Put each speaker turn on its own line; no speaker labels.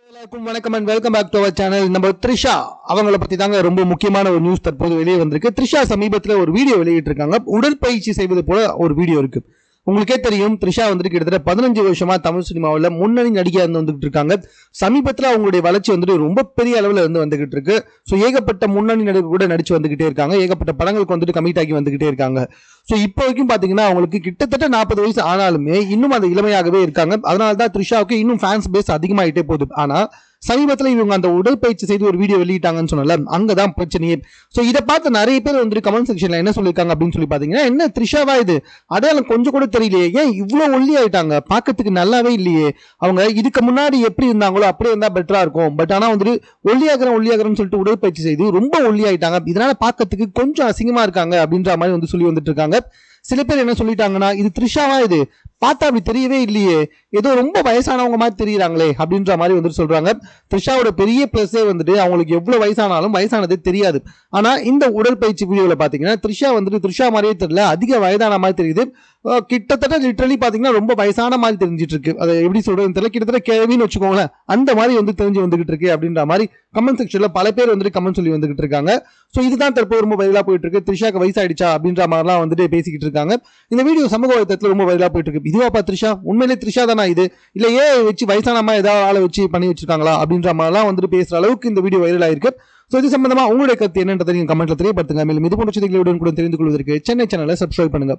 எல்லாருக்கும் வணக்கம் and welcome back to our channel. நம்ம த்ரிஷா அவங்கள பத்தி தாங்க ரொம்ப முக்கியமான ஒரு நியூஸ் தற்போது வெளியே வந்திருக்கு. த்ரிஷா சமீபத்தில் ஒரு வீடியோ வெளியிட்டு இருக்காங்க. உடற்பயிற்சி செய்வது போல ஒரு வீடியோ இருக்கு. உங்களுக்கே தெரியும், த்ரிஷா வந்துட்டு கிட்டத்தட்ட 15 வருஷமா தமிழ் சினிமாவில் முன்னணி நடிகையா வந்துட்டு இருக்காங்க. சமீபத்தில் அவங்களுடைய வளர்ச்சி வந்துட்டு ரொம்ப பெரிய அளவில் வந்துகிட்டு இருக்கு. ஸோ ஏகப்பட்ட முன்னணி நடிகை கூட நடிச்சு வந்துகிட்டே இருக்காங்க. ஏகப்பட்ட படங்களுக்கு வந்துட்டு கமிட் ஆகி வந்துகிட்டே இருக்காங்க. ஸோ இப்போ வரைக்கும் பாத்தீங்கன்னா அவங்களுக்கு கிட்டத்தட்ட 40 வயசு ஆனாலுமே இன்னும் அந்த இளமையாகவே இருக்காங்க. அதனால தான் த்ரிஷாவுக்கு இன்னும் ஃபேன்ஸ் பேஸ் அதிகமாயிட்டே போகுது. ஆனா சமீபத்தில் இவங்க அந்த உடற்பயிற்சி செய்து ஒரு வீடியோ வெளியிட்டாங்கன்னு சொன்னல, அங்கதான் பிரச்சனையே. சோ இதை பார்த்து நிறைய பேர் வந்து கமெண்ட் செக்ஷன்ல என்ன சொல்லியிருக்காங்க அப்படின்னு சொல்லி பாத்தீங்கன்னா, என்ன த்ரிஷாவா இது, அடையாளம் கொஞ்சம் கூட தெரியலையே, ஏன் இவ்வளவு ஒல்லி ஆயிட்டாங்க, பாக்கிறதுக்கு நல்லாவே இல்லையே, அவங்க இதுக்கு முன்னாடி எப்படி இருந்தாங்களோ அப்படியே இருந்தா பெட்டரா இருக்கும், பட் ஆனா வந்துட்டு ஒல்லியாகிறன்னு சொல்லிட்டு உடற்பயிற்சி செய்து ரொம்ப ஒல்லி ஆயிட்டாங்க, இதனால பாக்கிறதுக்கு கொஞ்சம் அசிங்கமா இருக்காங்க அப்படின்ற மாதிரி வந்து சொல்லி வந்துட்டு இருக்காங்க. சில பேர் என்ன சொல்லிட்டாங்கன்னா, இது த்ரிஷாவா இது, பார்த்தா அப்படி தெரியவே இல்லையே, ஏதோ ரொம்ப வயசானவங்க மாதிரி தெரியுறாங்களே அப்படின்ற மாதிரி வந்துட்டு சொல்றாங்க. த்ரிஷாவோட பெரிய பிளஸே வந்துட்டு அவங்களுக்கு எவ்வளவு வயசானாலும் வயசானதே தெரியாது. ஆனா இந்த உடற்பயிற்சி வீடியோல பாத்தீங்கன்னா த்ரிஷா வந்துட்டு த்ரிஷா மாதிரியே தெரியல, அதிக வயதான மாதிரி தெரியுது. கிட்டத்தட்ட லிட்டரலி பாத்தீங்கன்னா ரொம்ப வயசான மாதிரி தெரிஞ்சிட்டு இருக்கு. அதை எப்படி சொல்றது தெரியல, கிட்டத்தட்ட கேள்வின்னு வச்சுக்கோங்களேன், அந்த மாதிரி வந்து தெரிஞ்சு வந்துகிட்டு இருக்கு அப்படின்ற மாதிரி கமெண்ட் செக்ஷன்ல பல பேர் வந்துட்டு கமெண்ட் சொல்லி வந்துகிட்டு இருக்காங்க. சோ இதுதான் தற்போது ரொம்ப வைரலா போயிட்டு இருக்கு. த்ரிஷாக்கு வயசாயிடுச்சா அப்படின்ற மாதிரிலாம் வந்துட்டு பேசிக்கிட்டு இருக்காங்க. இந்த வீடியோ சமூக வலைத்தளத்துல ரொம்ப வைரலா போயிட்டு இருக்கு. இதுவாப்பா த்ரிஷா, உண்மையிலே த்ரிஷா தானா இது, இல்ல ஏன் வச்சு வயசானமா ஏதாவது ஆளை வச்சு பண்ணி வச்சிருக்காங்களா அப்படின்ற மாதிரிலாம் வந்துட்டு பேசுற அளவுக்கு இந்த வீடியோ வைரல் ஆயிருக்கு. சோ இது சம்பந்தமா உங்களுடைய கருத்து என்னன்றதை நீங்க கமெண்ட்ல தெரியப்படுத்துங்க. மேலும் இது போன்ற செய்திகளுடன் கூட தெரிந்து கொள்வதற்கு சென்னை சேனலை சப்ஸ்கிரைப் பண்ணுங்க.